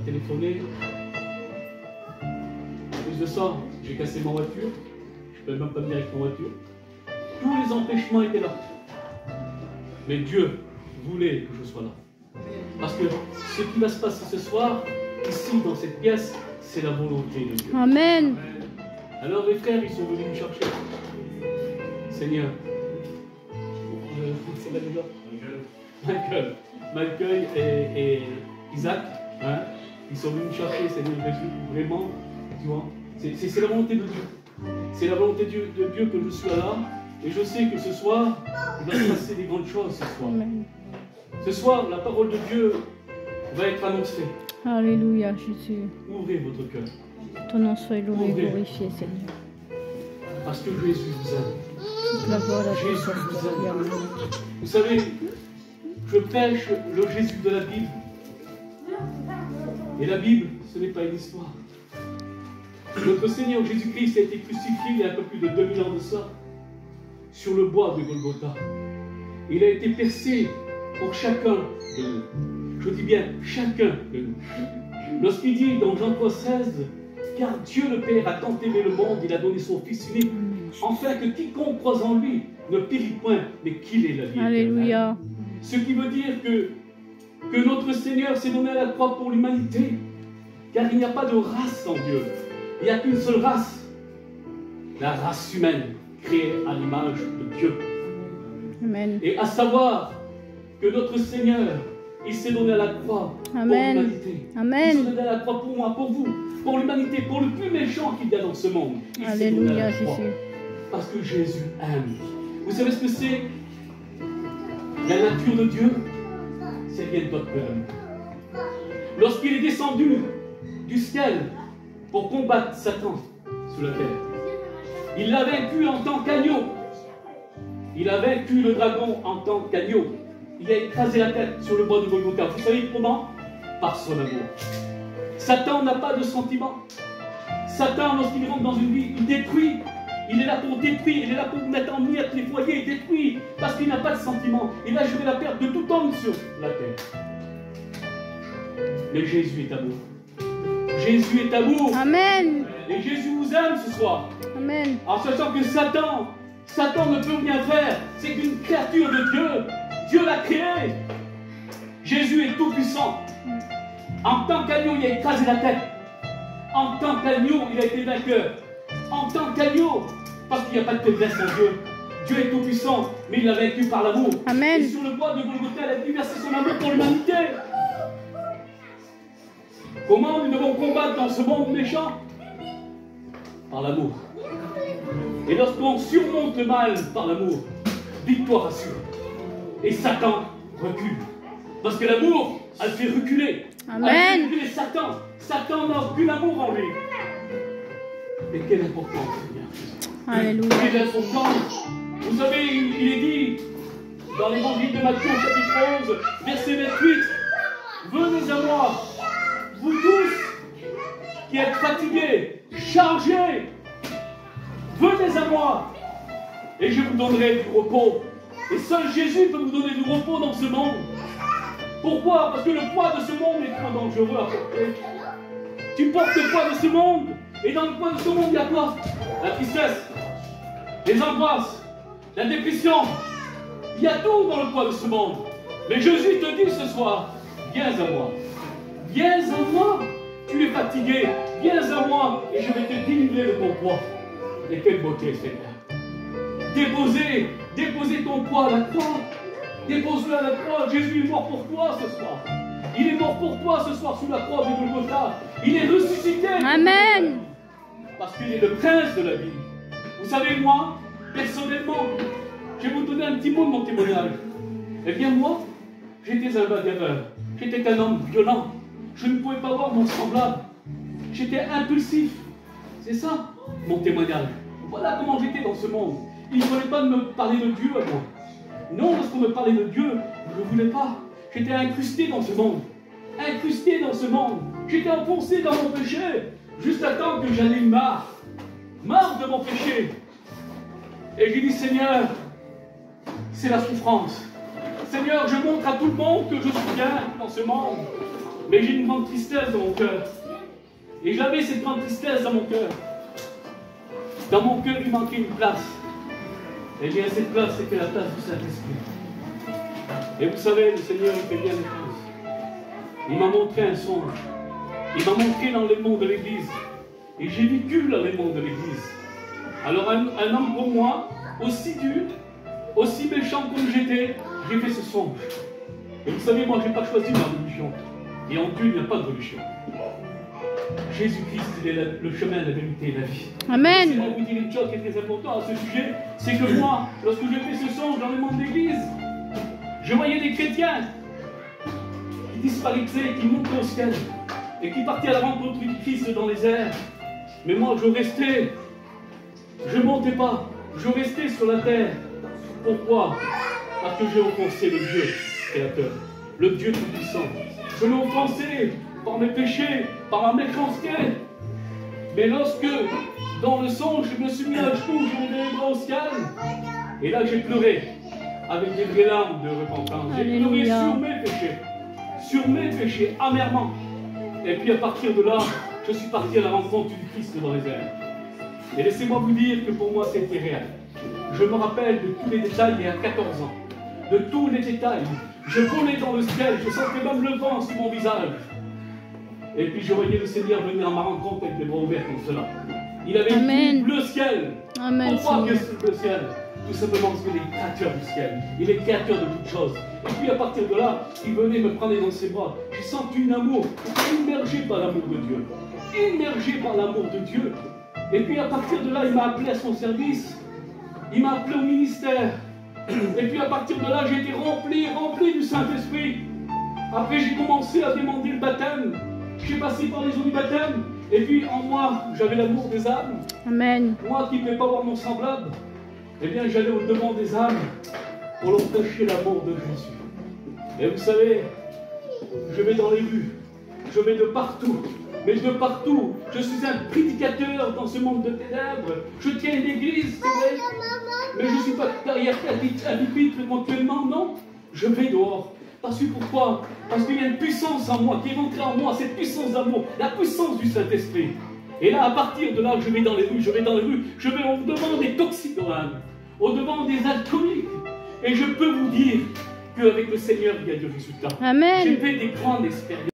téléphoné. En plus de ça, j'ai cassé ma voiture. Je ne peux même pas venir avec ma voiture. Tous les empêchements étaient là. Mais Dieu voulait que je sois là. Parce que ce qui va se passer ce soir, ici, dans cette pièce, c'est la volonté de Dieu. Amen. Alors les frères, ils sont venus me chercher. Seigneur, c'est là déjà Michael et Isaac, hein, ils sont venus me chercher, Seigneur Jésus, vraiment, tu vois, c'est la volonté de Dieu. C'est la volonté de Dieu que je sois là, et je sais que ce soir, il va se passer des grandes choses ce soir. Amen. Ce soir, la parole de Dieu va être annoncée. Alléluia, Jésus. Ouvrez votre cœur. Ton nom soit loué et glorifié, Seigneur. Parce que Jésus vous aime. Toute la gloire à Jésus toi, vous Seigneur. aime. Vous savez, je prêche le Jésus de la Bible. Et la Bible, ce n'est pas une histoire. Notre Seigneur Jésus-Christ a été crucifié il y a un peu plus de 2000 ans de ça, sur le bois de Golgotha. Il a été percé pour chacun de nous. Je dis bien chacun de nous. Lorsqu'il dit dans Jean 3,16, car Dieu le Père a tant aimé le monde, il a donné son Fils unique, afin que quiconque croise en lui ne périsse point, mais qu'il ait la vie éternelle. Alléluia. Ce qui veut dire que notre Seigneur s'est donné à la croix pour l'humanité, car il n'y a pas de race en Dieu. Il n'y a qu'une seule race, la race humaine, créée à l'image de Dieu. Amen. Et à savoir que notre Seigneur, il s'est donné à la croix Amen. pour l'humanité. Amen. Il s'est donné à la croix pour moi, pour vous, pour l'humanité, pour le plus méchant qu'il y a dans ce monde. Il s'est donné à Alléluia, la croix. Jésus. Parce que Jésus aime. Vous savez ce que c'est? La nature de Dieu, c'est rien d'autre que l'amour. Lorsqu'il est descendu du ciel pour combattre Satan sous la terre, il l'a vaincu en tant qu'agneau. Il a vaincu le dragon en tant qu'agneau. Il a écrasé la tête sur le bois de Golgotha. Vous savez comment? Par son amour. Satan n'a pas de sentiment. Satan, lorsqu'il rentre dans une vie, il détruit. Il est là pour détruire, il est là pour mettre en miettes les foyers, il détruit, parce qu'il n'a pas de sentiment. Il a juré la perte de tout homme sur la terre. Mais Jésus est amour. Jésus est amour. Amen. Et Jésus vous aime ce soir. Amen. En sachant que Satan ne peut rien faire. C'est qu'une créature de Dieu. Dieu l'a créé. Jésus est tout puissant. En tant qu'agneau, il a écrasé la tête. En tant qu'agneau, il a été vainqueur. En tant qu'agneau, parce qu'il n'y a pas de faiblesse en Dieu. Dieu est tout puissant, mais il l'a vaincu par l'amour. Amen. Et sur le bois de Golgotha, il a déversé son amour pour l'humanité. Comment nous devons combattre dans ce monde méchant? Par l'amour. Et lorsqu'on surmonte le mal par l'amour, victoire assurée. Et Satan recule. Parce que l'amour, elle fait reculer. Amen. Elle fait reculer Satan. Satan n'a aucun amour en lui. Et quelle importance, Seigneur. Alléluia. Quelle importance. Vous savez, il est dit dans l'évangile de Matthieu, chapitre 11, verset 28, venez à moi, vous tous qui êtes fatigués, chargés, venez à moi, et je vous donnerai du repos. Et seul Jésus peut vous donner du repos dans ce monde. Pourquoi? Parce que le poids de ce monde est trop dangereux à porter. Tu portes le poids de ce monde, et dans le poids de ce monde, il y a quoi? La tristesse, les angoisses, la dépression. Il y a tout dans le poids de ce monde. Mais Jésus te dit ce soir, viens à moi. Viens à moi. Tu es fatigué, viens à moi, et je vais te délivrer de ton poids. Et quelle beauté, Seigneur. Déposez ton poids à la croix. Dépose-le à la croix. Jésus est mort pour toi ce soir. Il est mort pour toi ce soir sous la croix de Golgotha. Il est ressuscité. Amen. Parce qu'il est le prince de la vie. Vous savez, moi, personnellement, je vais vous donner un petit mot de mon témoignage. Eh bien, moi, j'étais un bagarreur. J'étais un homme violent. Je ne pouvais pas voir mon semblable. J'étais impulsif. C'est ça, mon témoignage. Voilà comment j'étais dans ce monde. Il ne fallait pas me parler de Dieu à moi. Non, lorsqu'on me parlait de Dieu, je ne voulais pas. J'étais incrusté dans ce monde. Incrusté dans ce monde. J'étais enfoncé dans mon péché. Juste à temps que j'en ai marre. Marre de mon péché. Et j'ai dit, Seigneur, c'est la souffrance. Seigneur, je montre à tout le monde que je suis bien dans ce monde. Mais j'ai une grande tristesse dans mon cœur. Et j'avais cette grande tristesse dans mon cœur. Dans mon cœur, il manquait une place. Et bien, cette place, c'était la place du Saint-Esprit. Et vous savez, le Seigneur, il fait bien les choses. Il m'a montré un songe. Il m'a montré l'enlèvement de l'Église. Et j'ai vécu l'enlèvement de l'Église. Alors, un homme pour moi, aussi dur, aussi méchant comme j'étais, j'ai fait ce songe. Et vous savez, moi, je n'ai pas choisi ma religion. Et en Dieu, il n'y a pas de religion. Jésus-Christ, il est le chemin, la vérité et la vie. Amen. C'est moi vous dire une chose qui est très importante à ce sujet, c'est que moi, lorsque j'ai fait ce songe dans le monde d'église, je voyais des chrétiens qui disparaissaient, qui montaient au ciel et qui partaient à la rencontre du Christ dans les airs. Mais moi, je restais, je ne montais pas, je restais sur la terre. Pourquoi? Parce que j'ai offensé le Dieu créateur, le Dieu tout-puissant. Je l'ai offensé par mes péchés, par ma méchanceté. Mais lorsque, dans le songe, je me suis mis à genoux, je me les bras au ciel, et là j'ai pleuré, avec des vraies larmes de repentance. J'ai pleuré sur mes péchés, amèrement. Et puis à partir de là, je suis parti à la rencontre du Christ dans les airs. Et laissez-moi vous dire que pour moi c'était réel. Je me rappelle de tous les détails il y a 14 ans. De tous les détails. Je volais dans le ciel, je sentais même le vent sur mon visage. Et puis je voyais le Seigneur venir à ma rencontre avec les bras ouverts comme cela. Il avait dit le ciel. Amen. Pourquoi que c'est le ciel? Tout simplement parce qu'il est créateur du ciel. Il est créateur de toutes choses. Et puis à partir de là, il venait me prendre dans ses bras. J'ai senti un amour, immergé par l'amour de Dieu. Immergé par l'amour de Dieu. Et puis à partir de là, il m'a appelé à son service. Il m'a appelé au ministère. Et puis à partir de là, j'ai été rempli du Saint-Esprit. Après, j'ai commencé à demander le baptême. J'ai passé par les eaux du baptême. Et puis en moi, j'avais l'amour des âmes. Amen. Moi qui ne pouvais pas voir mon semblable, eh bien j'allais au-devant des âmes pour leur prêcher l'amour de Jésus. Et vous savez, je vais dans les rues, je vais de partout. Mais de partout, je suis un prédicateur dans ce monde de ténèbres. Je tiens une église, c'est vrai. Mais je ne suis pas derrière un pupitre éventuellement, non. Je vais dehors. Parce que pourquoi? Parce qu'il y a une puissance en moi qui est rentrée en moi, cette puissance d'amour, la puissance du Saint-Esprit. Et là, à partir de là, je vais dans les rues, je vais au-devant des toxicomanes, au-devant des alcooliques. Et je peux vous dire qu'avec le Seigneur, il y a du résultat. Amen. J'ai fait des grandes expériences.